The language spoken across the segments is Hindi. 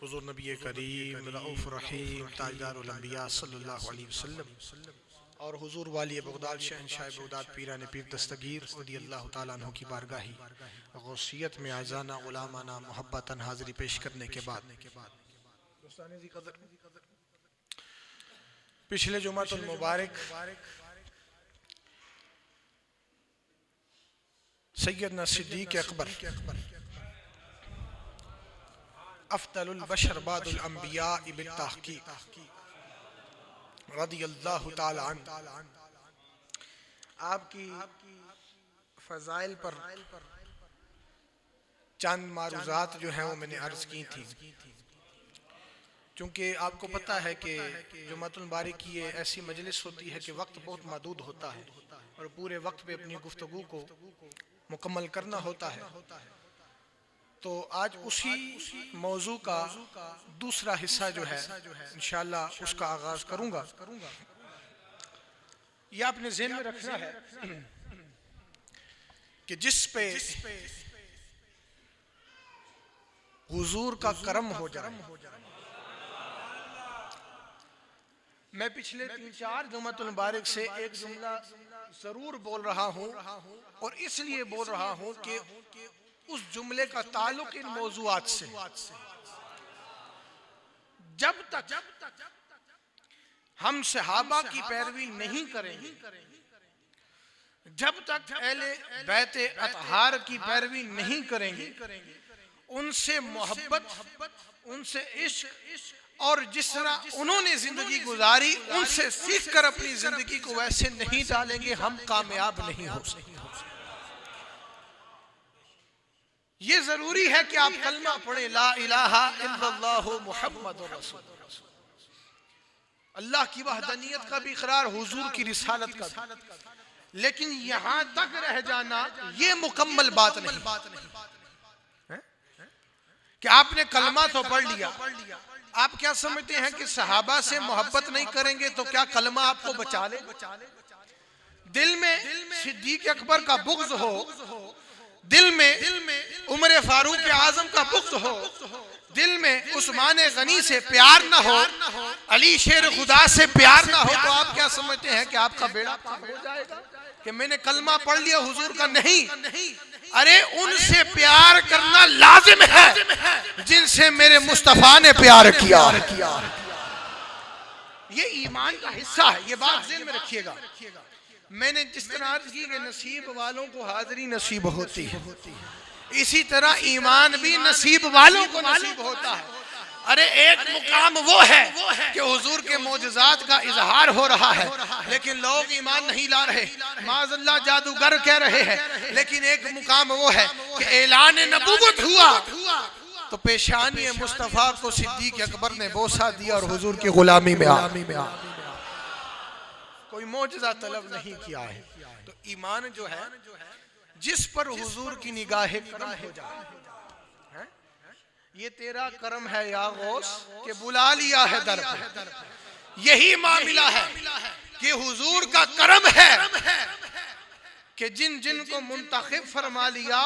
हुज़ूर नबी करीम रऊफ़ रहीम ताजदारुल अंबिया सल्लल्लाहु अलैहि वसल्लम और हुज़ूर वाली बगदाद शहंशाह बगदाद पीरान पीर दस्तगीर रज़ियल्लाहु ताला अन्हु की बारगाही गौसियत में आज़ाना गुलामाना मोहब्बतन हाज़िरी पेश करने के बाद पिछले जुमातुल मुबारक सैयदना सिद्दीक़ अकबर अफ़्ज़लुल बशर बादुल अंबिया बित्तहक़ीक़ रज़ियल्लाहु ताला अन्हु आपकी फ़ज़ाइल पर चंद मारूज़ात जो हैं वो मैंने अर्ज़ की थी, चूँकि आपको पता है कि जुमातुल मुबारक की ये ऐसी मजलिस होती है कि वक्त बहुत महदूद होता है और पूरे वक्त पे अपनी गुफ्तगू को मुकम्मल करना होता है। तो आज उसी मौजू का दूसरा हिस्सा जो है इंशाअल्लाह उसका आगाज करूंगा। यह आपने ज़हन में रखना है कि जिस पे हुजूर का करम हो जाए। मैं पिछले 3-4 जुमातुल मुबारक से एक जुमला जरूर बोल रहा हूं और इसलिए बोल रहा हूं कि उस जुमले का ताल्लुक इन मौज़ूआत से। जब तक हम सहाबा की पैरवी नहीं करेंगे, जब तक अहले बैते अतहार की पैरवी नहीं करेंगे, उनसे मोहब्बत, उनसे इश्क और जिस तरह उन्होंने जिंदगी गुजारी उनसे सीख कर अपनी जिंदगी को वैसे नहीं डालेंगे, हम कामयाब नहीं हो सकते। ये जरूरी है कि आप कलमा पढ़े ला इलाहा इल्लल्लाहु मुहम्मदुर रसूलुल्लाह। अल्लाह की वहदानियत का भी इकरार, हुजूर की रिसालत का भी। लेकिन यहां तक रह जाना ये मुकम्मल बात नहीं है कि आपने कलमा तो पढ़ लिया, आप क्या समझते हैं कि सहाबा से मोहब्बत नहीं करेंगे तो क्या कलमा आपको बचा ले? दिल में सिद्दीक अकबर का बुग़्ज़ हो, दिल में उमर फारूक आज़म का बुग़्ज़ हो, दिल में उस्मान गनी से प्यार ना हो, अली शेर खुदा से प्यार ना हो, तो आप क्या समझते हैं कि आपका बेड़ा पार हो जाएगा कि मैंने कलमा पढ़ लिया हुजूर का? नहीं, अरे उनसे प्यार करना लाजिम है जिनसे मेरे मुस्तफा ने प्यार किया। ये ईमान का हिस्सा है, ये बात ज़हन में रखिएगा। मैंने जिस तरह अर्ज की कि नसीब वालों को हाज़िरी नसीब होती है, इसी तरह ईमान भी नसीब वालों को नसीब होता है। अरे एक मुकाम वो है कि हुजूर के मौजज़ात का इजहार हो रहा है, लेकिन लोग ईमान नहीं ला रहे, माज़अल्लाह जादूगर कह रहे हैं। लेकिन एक मुकाम वो है कि ऐलान नबूवत हुआ तो पेशानी मुस्तफ़ा को सिद्दीक अकबर ने बोसा दिया और हुजूर की गुलामी में आ। कोई मौजज़ा तलब नहीं किया है। तो ईमान जो है, जिस पर हुजूर की निगाहे करम हो जाए, ये तेरा करम है या गौस के बुला लिया है दर पे। यही मामला है कि हुजूर का करम है कि जिन जिन को मुंतखब फरमा लिया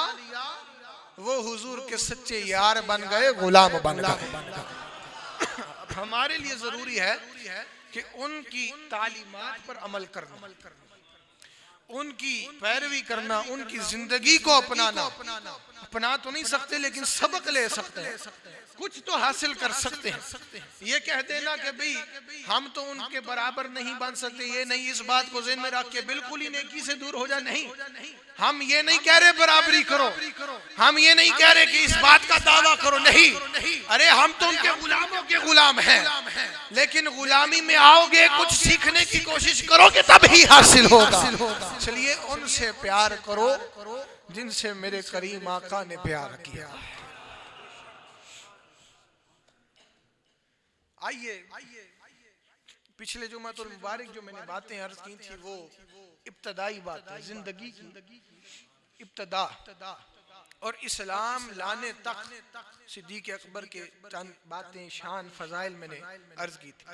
वो हुजूर के सच्चे यार बन गए, गुलाम बन गए। हमारे लिए जरूरी है कि उनकी तालीमात पर अमल करना, उनकी पैरवी करना, उनकी जिंदगी को अपनाना। अपना तो नहीं सकते लेकिन सबक ले सकते हैं, कुछ तो हासिल कर सकते हैं। ये कह देना कि भाई हम तो उनके बराबर नहीं बन सकते, ये नहीं, इस बात को ज़हन में रख के बिल्कुल ही नेकी से दूर हो जा। नहीं, हम ये नहीं कह रहे बराबरी करो, हम ये नहीं कह रहे कि इस बात का दावा करो, नहीं। अरे हम तो उनके गुलामों के गुलाम हैं, लेकिन गुलामी में आओगे, कुछ सीखने की कोशिश करोगे तब ही हासिल होगा। इसलिए उनसे प्यार करो जिनसे मेरे करीम आका ने प्यार किया। आइए, पिछले जुमातुल मुबारक जो मैंने बातें अर्ज की थी वो इब्तदाई बात है, जिंदगी की इब्तदा और इस्लाम लाने तक सिद्दीक अकबर के चंद बातें, शान, फजाइल मैंने अर्ज की थी।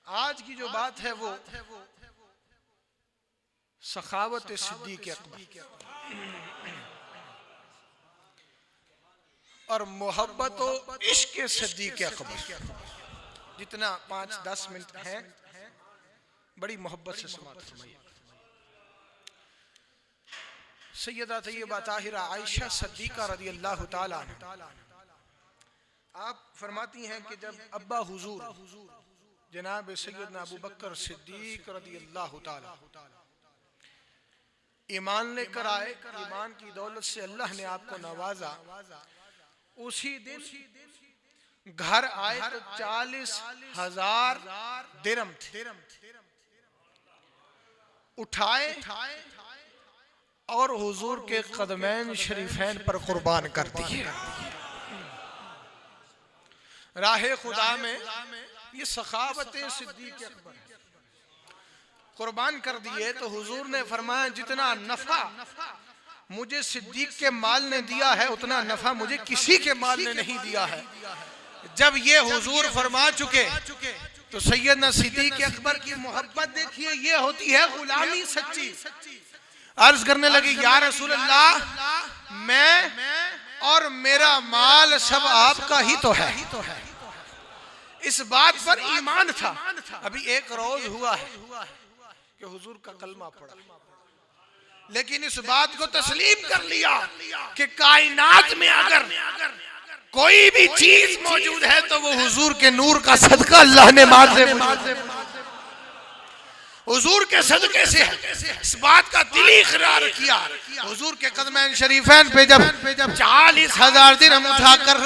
आज की जो बात है वो सखावत सिद्दीक अकबर और मोहब्बत और इश्क सिद्दीक अकबर। जितना 5-10 मिनट है बड़ी मोहब्बत से समाप्त फरमाइए। सैयदा तय्यबा ताहिरा आयशा सिद्दीका रज़ियल्लाहु ताला अन्हा आप फरमाती हैं कि जब अब्बा हुजूर जनाब सैयदना अबू बकर सिद्दीक रज़ियल्लाहु ताला ईमान लेकर आए, ईमान की दौलत से अल्लाह ने आपको नवाजा, उसी दिन घर आए तो 40,000 दिरहम थे, उठाए और हुजूर के कदमैन शरीफैन पर कुर्बान कर दिए। राहे खुदा में ये सखावत सिद्दीक अकबर कुर्बान कर दिए। तो हुजूर ने फरमाया जितना नफा मुझे सिद्दीक के माल ने दिया है उतना नफा मुझे किसी के माल ने नहीं दिया है। जब ये हुजूर फरमा चुके तो सैयदना सिद्दीक अकबर की मोहब्बत देखिए, ये होती है गुलामी सच्ची। अर्ज करने लगी या रसूल अल्लाह, मैं और मेरा माल सब आपका ही तो है। इस बात पर ईमान था। अभी एक रोज हुआ है कि हुजूर का कलमा पड़ा, लेकिन इस बात को तस्लीम कर लिया कि कायनात में अगर कोई भी चीज मौजूद है तो वो हुजूर के नूर का सदका अल्लाह ने मांगे, हुजूर के सदके से है। इस बात का दिली इकरार किया। हुजूर के कदमैन शरीफैन पे जब 40,000 दिरहम उठाकर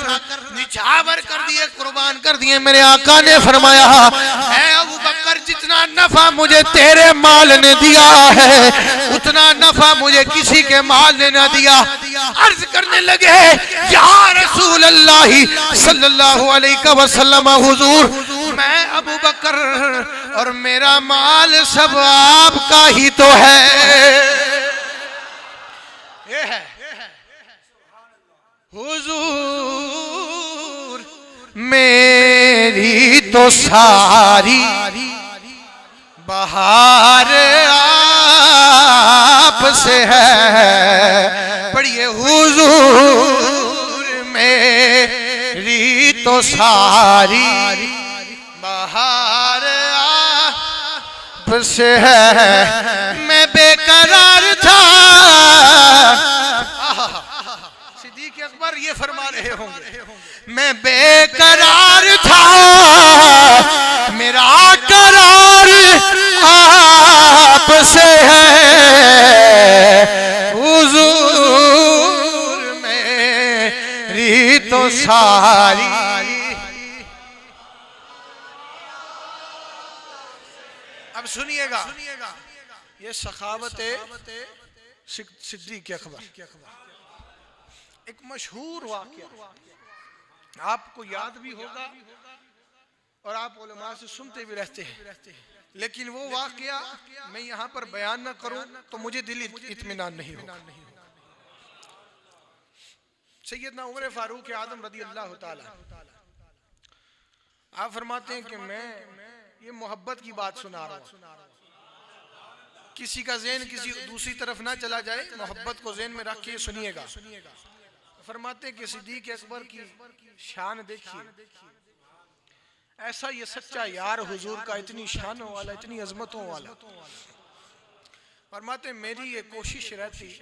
निछावर कर दिए, कुर्बान कर दिए, मेरे आका ने फरमाया है अबू बकर जितना नफा मुझे तेरे माल ने दिया है उतना नफा मुझे किसी के माल ने न दिया। अर्ज करने लगे या रसूल अल्लाह सल्लल्लाहु अलैहि वसल्लम, हुजूर मैं अबू बकर और मेरा माल सब आपका ही तो है। ये है हुजूर मेरी तो सारी बहार आपसे है। पढ़िए हुजूर मेरी तो सारी बहार आपसे है। मैं बेकरार था। सिद्दीक़ अकबर ये फरमा रहे होंगे, मैं बेकरार था, मेरा करार आपसे है। हुजूर मेरी तो सारी। अब सुनिएगा ये सखावत सिद्दीक़ अकबर। एक मशहूर वाक़या आपको याद भी होगा और आप उलमा से सुनते भी रहते हैं, लेकिन वो वाक़या मैं यहाँ पर बयान न करूँ तो मुझे दिल इत्मीनान नहीं होगा। सैयदना उमर फारूक आज़म रज़ी अल्लाह ताला आप फरमाते हैं कि मैं ये मोहब्बत की बात सुना रहा हूँ, किसी का ज़हन किसी दूसरी तरफ ना चला जाए, मोहब्बत को ज़हन में रख के सुनिएगा। फरमाते कि सिद्दीक़ अकबर की शान देखिए, ऐसा ये सच्चा यार हुजूर का, इतनी शानों वाला, इतनी अजमतों वाला। फरमाते मेरी ये कोशिश रहती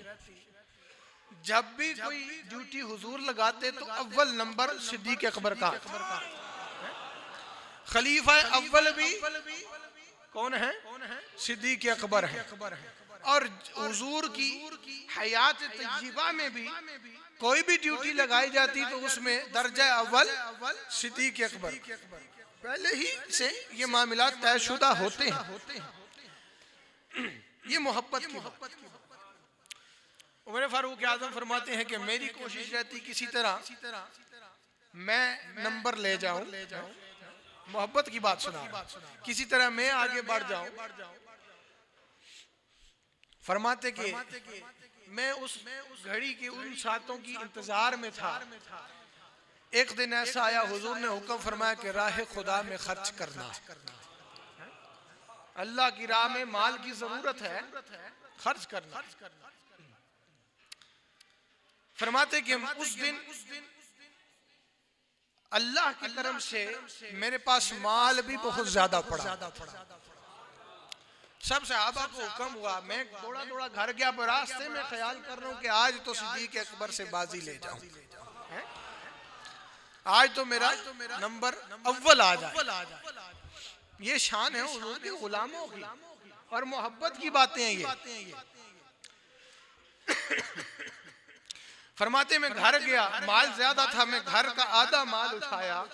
जब भी कोई ड्यूटी हुजूर लगाते तो अव्वल नंबर सिद्दीक़ अकबर का। खलीफा अव्वल भी कौन है? सिद्दीक़ अकबर है। और हुजूर की हयात तय्यबा में भी कोई भी ड्यूटी लगाई जाती तो उसमें दर्जा अव्वल सिद्दीक़ अकबर। पहले ही से ये मामलात तयशुदा होते हैं। ये मोहब्बत की बात। उमर फारूक आज़म फरमाते हैं कि मेरी कोशिश रहती किसी तरह मैं नंबर ले जाऊं, मोहब्बत की बात सुना, किसी तरह मैं आगे बढ़ जाऊं। फरमाते कि मैं उस घड़ी के उन सातों की इंतजार में था। एक दिन ऐसा आया, हुजूर ने हुक्म फरमाया कि राह खुदा में खर्च करना, अल्लाह की राह में माल की जरूरत है, खर्च करना। फरमाते कि उस दिन अल्लाह की तरफ से मेरे पास माल भी बहुत ज्यादा पड़ा। सब सहाबा को हुक्म हुआ, मैं दौड़ा दौड़ा घर गया, पर रास्ते में ख्याल कर रहा हूँ कि आज तो सिद्दीक़ अकबर से बाजी ले जाऊं, आज तो मेरा नंबर अव्वल आ जाए। ये शान है हुजूर के गुलामों की और मोहब्बत की बातें हैं ये। फरमाते मैं घर गया, माल ज्यादा था, मैं घर का आधा माल उठाया,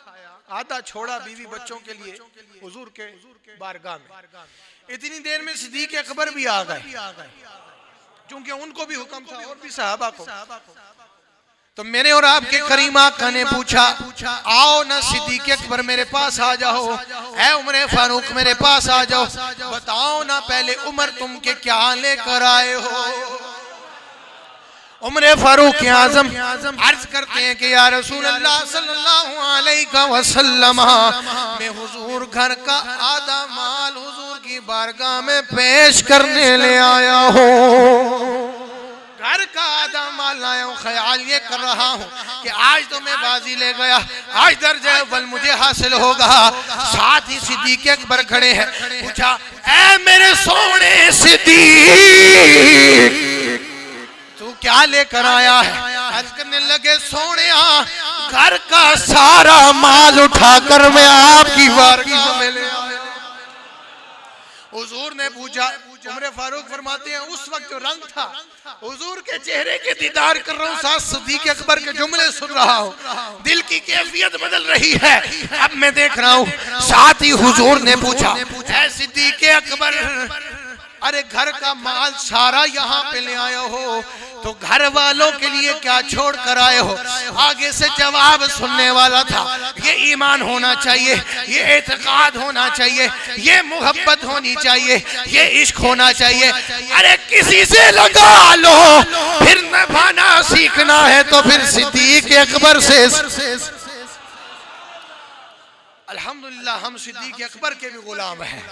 आधा छोड़ा बीवी बच्चों के लिए हुजूर के बारगाह में। इतनी देर में सिद्दीक़ अकबर भी आ गए, क्योंकि उनको भी हुक्म था और भी सहाबा को। तो मेरे और आपके करीम आका ने पूछा, आओ ना सिद्दीक़ अकबर मेरे पास आ जाओ, ऐ उमर फारूक मेरे पास आ जाओ, बताओ ना पहले उमर तुम के क्या लेकर आए हो। उमर फारूक आज़म अर्ज करते हैं कि या रसूल अल्लाह सल्लल्लाहु अलैहि वसल्लम, मैं हुजूर घर का आधा माल हुजूर की बारगाह में पेश करने ले आया हूँ। घर का आधा माल लाया हूँ, ख्याल ये कर रहा हूँ कि आज तो मैं बाजी ले गया, आज दर्जा अव्वल मुझे हासिल होगा। साथ ही सिद्दीक़ अकबर खड़े हैं। पूछा, ऐ मेरे सोने सिद्दीक़ तू क्या लेकर आया है? अर्ज करने लगे, सोनिया घर का सारा माल उठाकर मैं आपकी बारगाह में ले आया। हुजूर ने पूछा, उमर फारूक फरमाते हैं उस वक्त जो रंग था, हुजूर के चेहरे के दीदार कर रहा हूँ, साथ सिद्दीक़ अकबर के जुमले सुन रहा हूँ, दिल की कैफियत बदल रही है। अब मैं देख रहा हूँ, साथ ही हुजूर ने पूछा, ऐ सिद्दीक़ अकबर अरे घर का माल सारा यहाँ पे ले आए हो तो घर वालों के लिए क्या छोड़ कर आए हो? आगे से जवाब सुनने वाला था, ये ईमान होना चाहिए, ये एतकाद होना चाहिए, ये मोहब्बत होनी चाहिए, ये इश्क होना चाहिए। अरे किसी से लगा लो, फिर निभाना सीखना है तो फिर सिद्दीक अकबर से। अल्हम्दुलिल्लाह हम सिद्दीक अकबर के भी गुलाम हैं,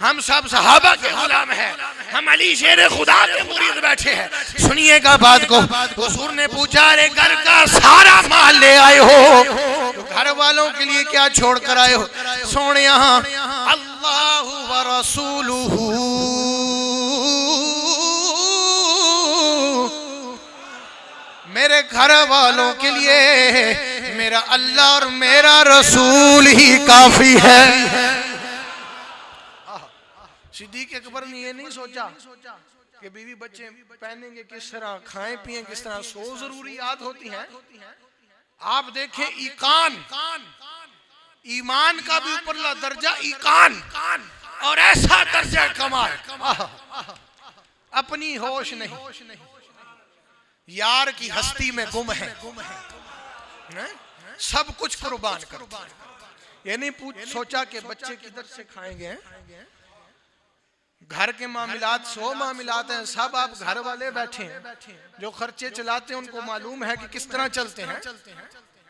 हम सब सहाबा के गुलाम हैं, हम अली शेर खुदा के मुरीद बैठे हैं। सुनिएगा बात को। हुजूर ने पूछा, अरे घर का सारा माल ले आए हो तो घर वालों के लिए क्या छोड़ कर आए हो? सोने अल्लाह व रसूलुहु, मेरे घर वालों के लिए मेरा अल्लाह और मेरा रसूल ही काफी है। सिद्दीक अकबर ने ये नहीं सोचा कि बीवी बच्चे पहनेंगे किस तरह, खाएं पिएं किस तरह, 100 जरूरियात होती हैं। आप देखें ईमान का भी ऊपरला दर्जा ईकान, और ऐसा दर्जा कमाल, अपनी होश नहीं, यार की हस्ती में गुम है, सब कुछ कुर्बान कर। ये नहीं सोचा कि बच्चे किधर से खाएंगे। घर के मामलात 100 मामलात हैं, सब आप घर वाले बैठे हैं, जो खर्चे चलाते हैं उनको मालूम है कि किस तरह चलते हैं।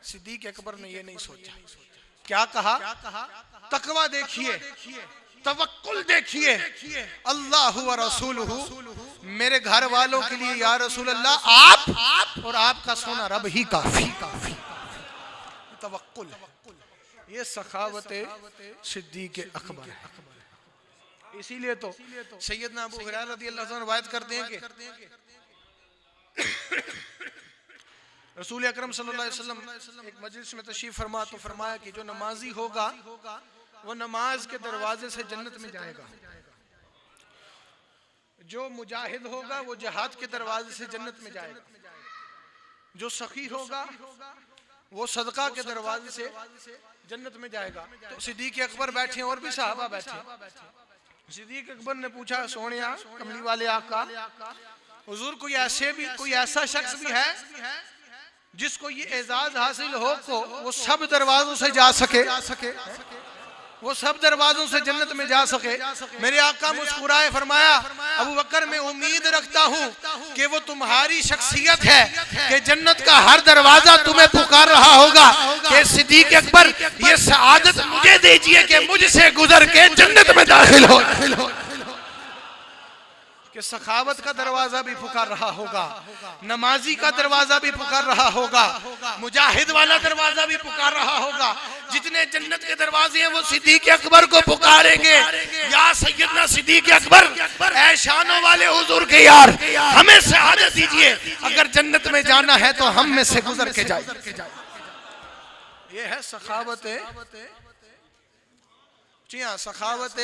सिद्दीक अकबर ने ये नहीं सोचा, क्या कहा? तकवा देखिए, तवक्कुल देखिए, अल्लाह व रसूलुहु, मेरे घर वालों के लिए या रसूल अल्लाह आप और आपका सोना रब ही काफी। तवक्कुल, ये सखावत सिद्दीक अकबर है। इसीलिए तो सैयदना अबू हुरैरा रज़ियल्लाहु अन्हु रवायत करते हैं कि रसूल अकरम सल्लल्लाहु अलैहि वसल्लम एक मजलिस में तशरीफ फरमा तो फरमाया कि जो नमाजी होगा वो नमाज के दरवाजे से जन्नत में जाएगा, जो मुजाहिद होगा वो जिहाद के दरवाजे से जन्नत में जाएगा, जो सखी होगा वो सदका के दरवाजे से जन्नत में जाएगा। तो सिद्दीक अकबर बैठे और भी सहाबा बैठे। सिद्दीक अकबर ने पूछा, सोनिया कमली वाले आका, हुजूर कोई ऐसा शख्स भी है जिसको ये एजाज हासिल हो को वो सब दरवाजों से जा सके, वो सब दरवाजों से जन्नत में जा सके? मेरे आका मुस्कुराए, फरमाया, अबू बकर मैं उम्मीद रखता हूँ कि वो तुम्हारी शख्सियत है कि जन्नत का हर दरवाजा तुम्हें पुकार रहा होगा कि सिद्दीक अकबर ये सआदत मुझे दीजिए कि मुझसे गुजर के जन्नत में दाखिल हो। कि सखावत का दरवाजा भी पुकार रहा होगा, नमाजी का दरवाजा भी पुकार रहा होगा, मुजाहिद वाला दरवाजा भी पुकार रहा होगा। जितने जन्नत के दरवाजे हैं वो सिद्दीक अकबर को पुकारेंगे, या सैयदना सिद्दीक अकबर ऐ शानों वाले हुजूर के यार, हमें सआदत दीजिए, अगर जन्नत में जाना है तो हम में से गुजर के जाए। ये है सखावत, जी हाँ, सखावत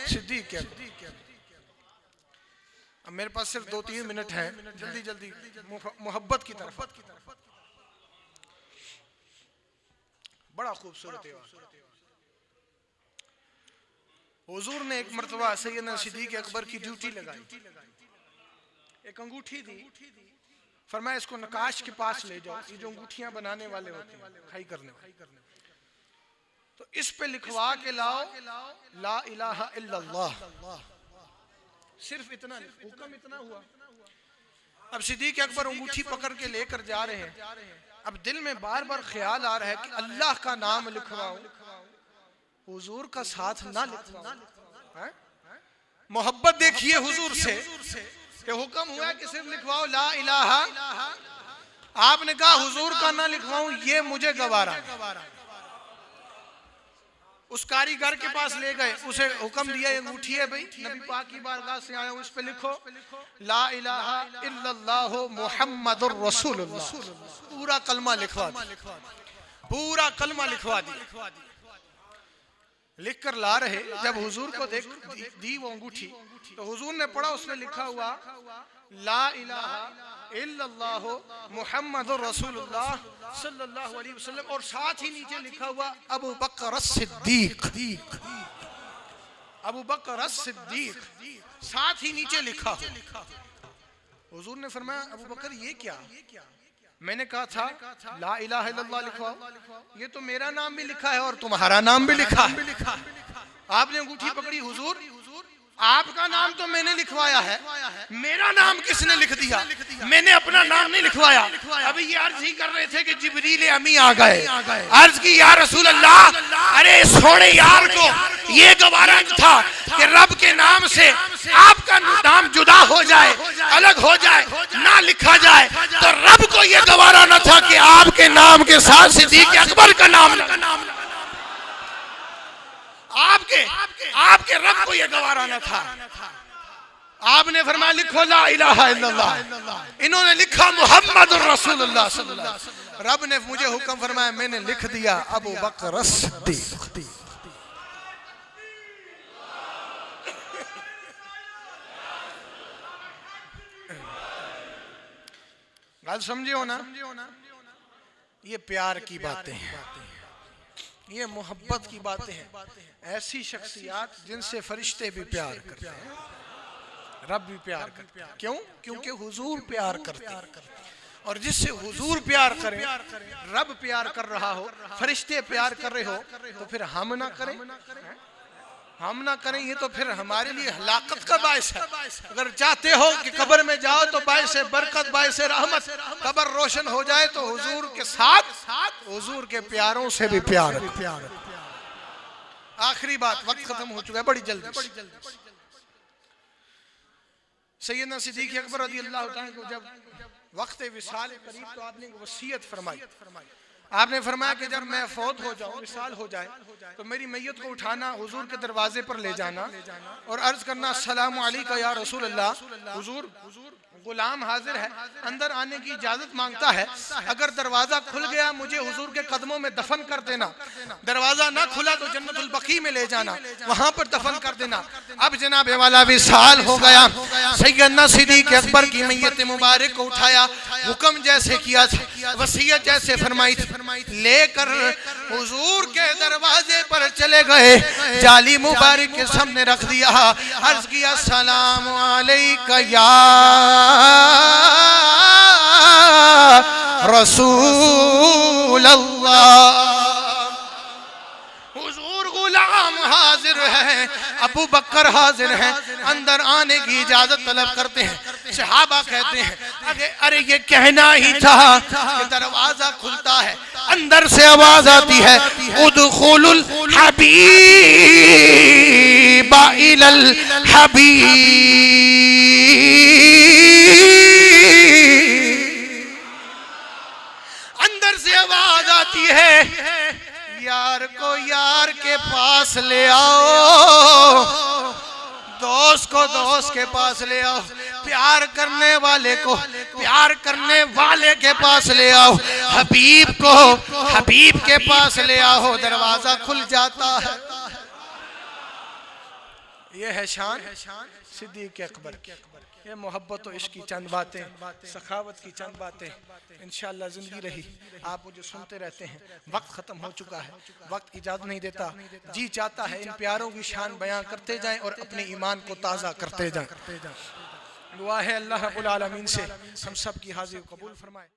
सिद्दीक अकबर। अब मेरे पास सिर्फ 2-3 मिनट है, जल्दी मोहब्बत की तरफ। बड़ा खूबसूरत है। हुजूर ने एक मर्तबा सैयदना सिद्दीक अकबर की ड्यूटी लगाई, एक अंगूठी दी, फरमाया इसको नकाश के पास ले जाओ, ये जो अंगूठियां बनाने वाले होते हैं, खाई करने वाले, तो इस पे लिखवा के लाओ ला इलाहा इल्लल्लाह। सिर्फ इतना हुक्म, इतना हुआ। अब सिद्दीक अकबर अंगूठी पकड़ के लेकर जा रहे हैं। अब दिल में बार बार ख्याल आ रहा है कि अल्लाह का नाम लिखवाऊं, हुजूर का साथ ना लिखवाऊं। मोहब्बत देखिए हुजूर से कि हुक्म हुआ कि सिर्फ लिखवाओ ला इलाहा, आपने कहा हुजूर का ना लिखवाऊं, ये मुझे गवारा। उस कारीगर के पास ले गए, उसे हुक्म दिया, अंगूठी है भाई, नबी पाक की बारगाह से आया हूं, इस पे लिखो ला इलाहा इल्लल्लाहु मुहम्मदुर रसूलुल्लाह। पूरा कलमा लिखवा दिया, पूरा कलमा लिखवा दिया। लिख कर ला रहे, जब हुजूर को दी वो अंगूठी, तो हुजूर ने पढ़ा, उसमें लिखा हुआ ला इलाहा इल्लल्लाहु मुहम्मदुर रसूलुल्लाह सल्लल्लाहु अलैहि वसल्लम, और साथ ही नीचे लिखा हुआ अबू बकर सिद्दीक। अबू बकर सिद्दीक, साथ ही नीचे लिखा हो। हुजूर ने फरमाया अबू बकर ये क्या? मैंने कहा था ला इलाहा इल्लल्लाह लिखवाओ। ये तो मेरा नाम भी लिखा है और तुम्हारा नाम भी लिखा है। आपने अंगूठी पकड़ी, हुजूर आपका नाम तो मैंने लिखवाया है, मेरा नाम किसने लिख दिया? मैंने अपना नाम नहीं लिखवाया। अभी ये अर्ज ही कर रहे थे कि जिब्रील अमी आ गए। अर्ज की या रसूल अल्लाह, अरे सोने यार को ये गवारा था कि रब के नाम से आपका नाम जुदा हो जाए, अलग हो जाए, ना लिखा जाए। तो रब को ये गवारा न था कि आपके नाम के साथ सिद्दीक अकबर का नाम आपके रब को यह गवारा न था। आपने फरमाया लिखो ला इलाहा इल्लल्लाह। इन्होंने लिखा मुहम्मद रसूलुल्लाह सल्लल्लाहु अलैहि वसल्लम। रब ने मुझे हुक्म फरमाया, मैंने लिख दिया अबू बकर सिद्दीक। बात समझे हो ना? ये प्यार की बातें हैं, ये मोहब्बत की बातें हैं। ऐसी शख्सियात जिनसे फरिश्ते भी प्यार करते हैं, रब भी प्यार करते हैं। क्यों? क्योंकि हुजूर प्यार करते हैं। और जिससे हुजूर प्यार करे, रब प्यार कर रहा हो, फरिश्ते प्यार कर रहे हो, तो फिर हम ना करें, हम ना करें, ये तो फिर हमारे लिए हलाकत का बायस है। अगर चाहते हो कि कब्र में जाओ तो बायस बरकत, बायस रहमत, कब्र रोशन हो जाए, तो हुजूर के साथ हुजूर के प्यारों से भी प्यार। आखिरी बात, वक्त खत्म हो चुका है, बड़ी जल्दी। सैयदना सिद्दीक अकबर रज़ी अल्लाह तआला को जब वक्त विसाल करीब, तो आपने वसीयत फरमाई। आपने फरमाया कि जब मैं फौत हो जाऊं, विसाल हो जाए, तो मेरी मैयत को उठाना, हुजूर के दरवाजे पर ले जाना और अर्ज करना अस्सलामु अलैका या रसूल अल्लाह। हुजूर गुलाम हाजिर है, अंदर आने की इजाजत मांगता है। अगर दरवाजा खुल गया, मुझे हुजूर के कदमों में दफन कर देना। दरवाजा ना खुला तो जन्नतुल बकी में ले जाना, वहां पर दफन कर देना। अब जनाब वाला विसाल हो गया। सैयदना सिद्दीक अकबर की मैयत मुबारक को उठाया, हुक्म जैसे किया था, वसीयत जैसे फरमाई थी, लेकर हुजूर के दरवाजे पर चले गए। जाली मुबारक के सामने रख दिया, अर्ज किया सलाम अलैका या रसूल अल्लाह। हुजूर गुलाम हाजिर है, अबू बकर हाजिर है, अंदर आने की इजाजत तलब करते हैं। सहाबा कहते हैं अरे ये कहना ही था कि दरवाजा खुलता है, अंदर से आवाज आती है उदखुलुल हबीब इलल हबीब। अंदर से आवाज आती है यार को यार के पास ले आओ, दोस्त को दोस्त के पास ले आओ, प्यार करने वाले को प्यार करने वाले के पास ले आओ, हबीब को हबीब के पास ले आओ। दरवाजा खुल जाता है। ये है शान सिद्दीक अकबर। ये मोहब्बत और इश्क की चंद बातें, सखावत की चंद बातें। इंशाअल्लाह जिंदगी रही आप मुझे सुनते रहते हैं। वक्त ख़त्म हो चुका है, वक्त इजाज़त नहीं देता। जी चाहता है इन प्यारों की शान बयां करते जाएं और अपने ईमान को ताज़ा करते जाएं। दुआ है अल्लाह रब्बुल आलमीन से हम सब की हाजिर कबूल फरमाए।